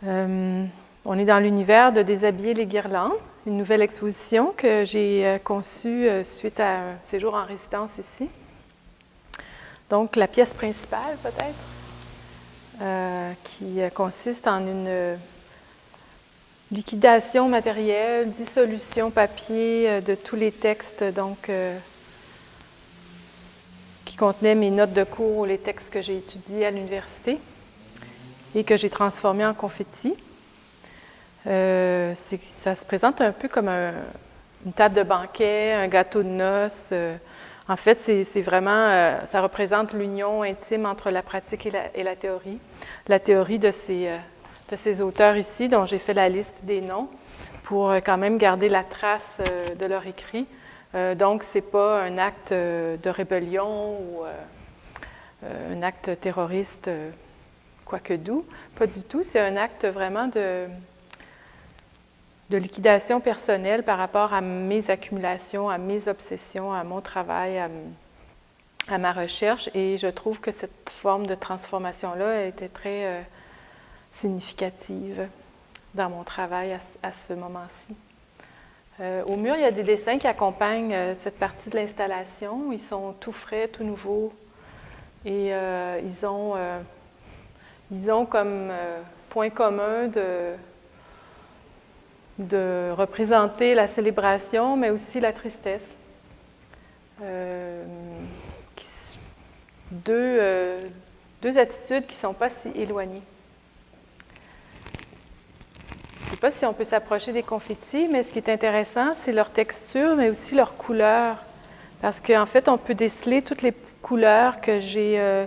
On est dans l'univers de Déshabiller les guirlandes, une nouvelle exposition que j'ai conçue suite à un séjour en résidence ici. Donc, la pièce principale, peut-être, qui consiste en une liquidation matérielle, dissolution papier de tous les textes donc, qui contenaient mes notes de cours ou les textes que j'ai étudiés à l'université et que j'ai transformés en confetti. Ça se présente un peu comme une table de banquet, un gâteau de noces. En fait, c'est vraiment, ça représente l'union intime entre la pratique et la théorie. La théorie de ces auteurs ici, dont j'ai fait la liste des noms, pour quand même garder la trace de leur écrit. Donc, ce n'est pas un acte de rébellion ou un acte terroriste, quoique doux, pas du tout. C'est un acte vraiment de liquidation personnelle par rapport à mes accumulations, à mes obsessions, à mon travail, à ma recherche. Et je trouve que cette forme de transformation-là était très significative dans mon travail à ce moment-ci. Au mur, il y a des dessins qui accompagnent cette partie de l'installation. Ils sont tout frais, tout nouveaux. Et ils ont comme point commun de représenter la célébration, mais aussi la tristesse. Deux attitudes qui ne sont pas si éloignées. Je ne sais pas si on peut s'approcher des confettis, mais ce qui est intéressant, c'est leur texture, mais aussi leur couleur. Parce qu'en fait, on peut déceler toutes les petites couleurs que j'ai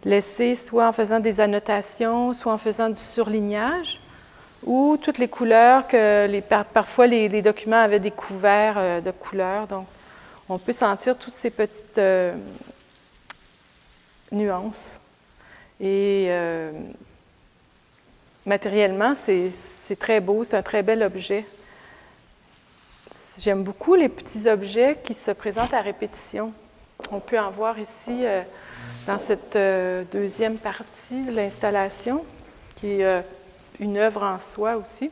laissées, soit en faisant des annotations, soit en faisant du surlignage, ou toutes les couleurs que parfois les documents avaient des couverts de couleurs. Donc, on peut sentir toutes ces petites nuances. Et matériellement, c'est très beau, c'est un très bel objet. J'aime beaucoup les petits objets qui se présentent à répétition. On peut en voir ici dans cette deuxième partie de l'installation, qui est une œuvre en soi aussi.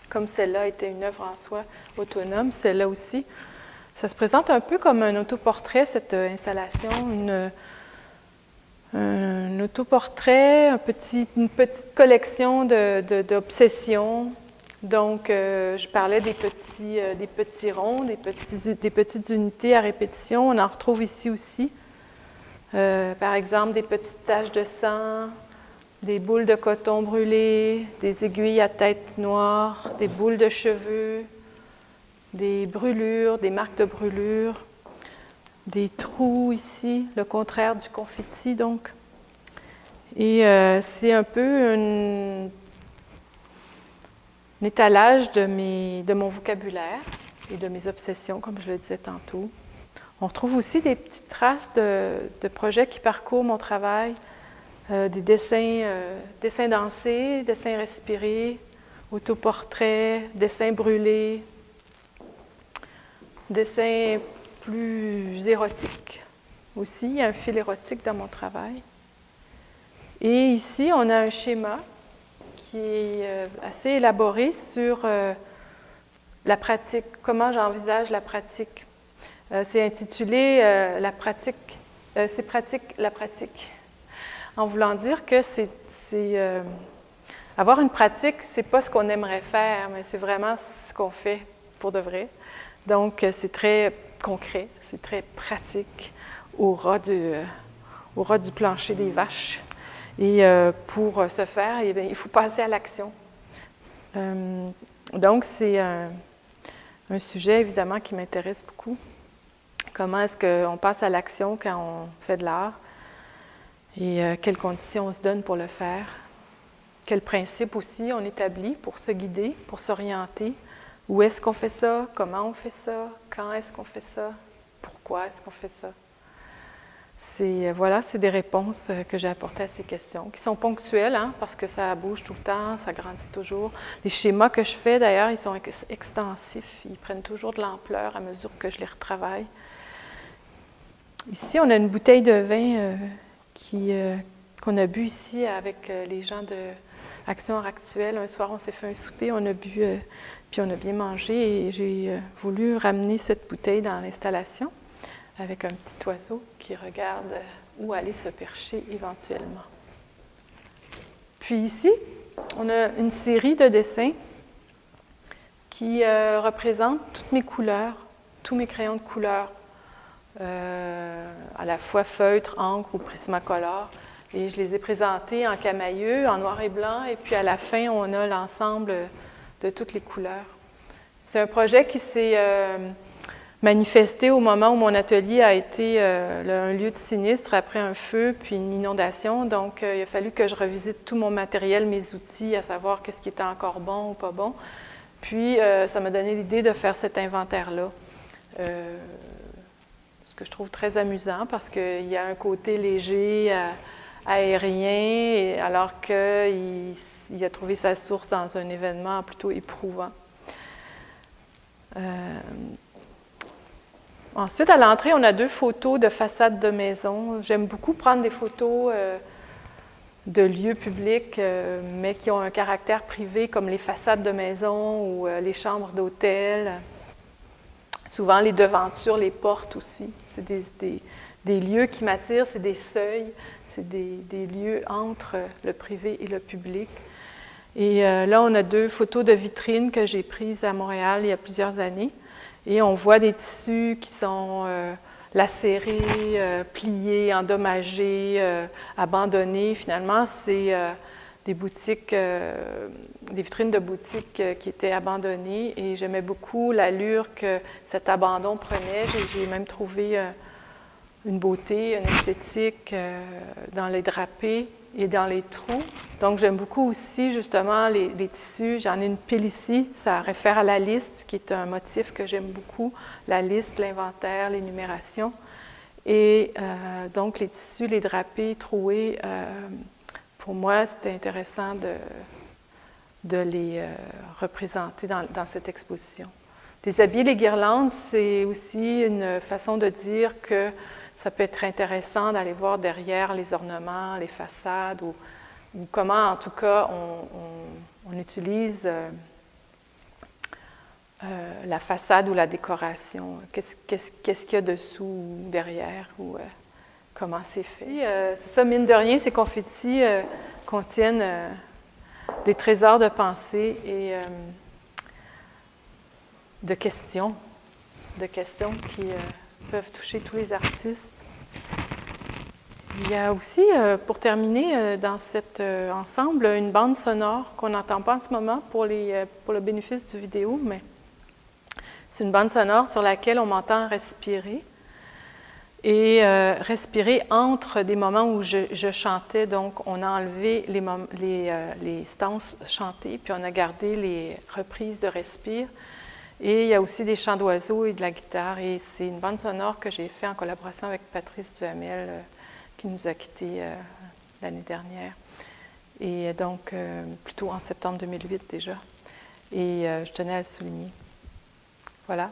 Comme celle-là était une œuvre en soi autonome, celle-là aussi. Ça se présente un peu comme un autoportrait, cette installation, un autoportrait, une petite collection d'obsessions. Donc, je parlais des petits ronds, des petites unités à répétition. On en retrouve ici aussi. Par exemple, des petites taches de sang, des boules de coton brûlées, des aiguilles à tête noire, des boules de cheveux, des brûlures, des marques de brûlure, des trous ici, le contraire du confetti, donc. Et c'est un peu un étalage de mon vocabulaire et de mes obsessions, comme je le disais tantôt. On retrouve aussi des petites traces de projets qui parcourent mon travail, des dessins dansés, dessins respirés, autoportraits, dessins brûlés, dessins plus érotiques aussi. Il y a un fil érotique dans mon travail. Et ici, on a un schéma qui est assez élaboré sur la pratique, comment j'envisage la pratique. C'est intitulé La pratique, c'est pratique, la pratique. En voulant dire que avoir une pratique, c'est pas ce qu'on aimerait faire, mais c'est vraiment ce qu'on fait pour de vrai. Donc, c'est très concret, c'est très pratique au ras du plancher des vaches. Et pour ce faire, eh bien, il faut passer à l'action. Donc, c'est un sujet, évidemment, qui m'intéresse beaucoup. Comment est-ce qu'on passe à l'action quand on fait de l'art? Et quelles conditions on se donne pour le faire? Quels principes aussi on établit pour se guider, pour s'orienter? Où est-ce qu'on fait ça? Comment on fait ça? Quand est-ce qu'on fait ça? Pourquoi est-ce qu'on fait ça? C'est des réponses que j'ai apportées à ces questions, qui sont ponctuelles, hein, parce que ça bouge tout le temps, ça grandit toujours. Les schémas que je fais, d'ailleurs, ils sont extensifs, ils prennent toujours de l'ampleur à mesure que je les retravaille. Ici, on a une bouteille de vin qu'on a bu ici avec les gens Action actuelle. Un soir, on s'est fait un souper, on a bu, puis on a bien mangé et j'ai voulu ramener cette bouteille dans l'installation avec un petit oiseau qui regarde où aller se percher éventuellement. Puis ici, on a une série de dessins qui représentent toutes mes couleurs, tous mes crayons de couleur, à la fois feutre, encre ou Prismacolor. Et je les ai présentés en camailleux, en noir et blanc, et puis à la fin, on a l'ensemble de toutes les couleurs. C'est un projet qui s'est manifesté au moment où mon atelier a été un lieu de sinistre après un feu puis une inondation. Donc, il a fallu que je revisite tout mon matériel, mes outils, à savoir qu'est-ce qui était encore bon ou pas bon. Puis, ça m'a donné l'idée de faire cet inventaire-là. Ce que je trouve très amusant parce qu'il y a un côté léger, aérien, alors qu'il a trouvé sa source dans un événement plutôt éprouvant. Ensuite, à l'entrée, on a 2 photos de façades de maison. J'aime beaucoup prendre des photos de lieux publics, mais qui ont un caractère privé, comme les façades de maison ou les chambres d'hôtel. Souvent, les devantures, les portes aussi. C'est des lieux qui m'attirent, c'est des seuils, c'est des lieux entre le privé et le public. Et là, on a 2 photos de vitrines que j'ai prises à Montréal il y a plusieurs années. Et on voit des tissus qui sont lacérés, pliés, endommagés, abandonnés. Finalement, c'est des boutiques, des vitrines de boutiques qui étaient abandonnées. Et j'aimais beaucoup l'allure que cet abandon prenait. J'ai même trouvé une beauté, une esthétique dans les drapés et dans les trous. Donc, j'aime beaucoup aussi, justement, les tissus. J'en ai une pile ici. Ça réfère à la liste, qui est un motif que j'aime beaucoup. La liste, l'inventaire, l'énumération. Et donc, les tissus, les drapés troués, pour moi, c'était intéressant de les représenter dans cette exposition. Déshabiller les guirlandes, c'est aussi une façon de dire que ça peut être intéressant d'aller voir derrière les ornements, les façades, ou comment, en tout cas, on utilise la façade ou la décoration. Qu'est-ce qu'il y a dessous ou derrière, ou comment c'est fait. C'est ça, mine de rien, ces confettis contiennent des trésors de pensée et de questions qui peuvent toucher tous les artistes. Il y a aussi, pour terminer, dans cet ensemble, une bande sonore qu'on n'entend pas en ce moment pour le bénéfice du vidéo, mais c'est une bande sonore sur laquelle on m'entend respirer. Et respirer entre des moments où je chantais. Donc, on a enlevé les stances chantées, puis on a gardé les reprises de respire. Et il y a aussi des chants d'oiseaux et de la guitare. Et c'est une bande sonore que j'ai faite en collaboration avec Patrice Duhamel, qui nous a quittés l'année dernière. Et donc, plutôt en septembre 2008 déjà. Et je tenais à le souligner. Voilà.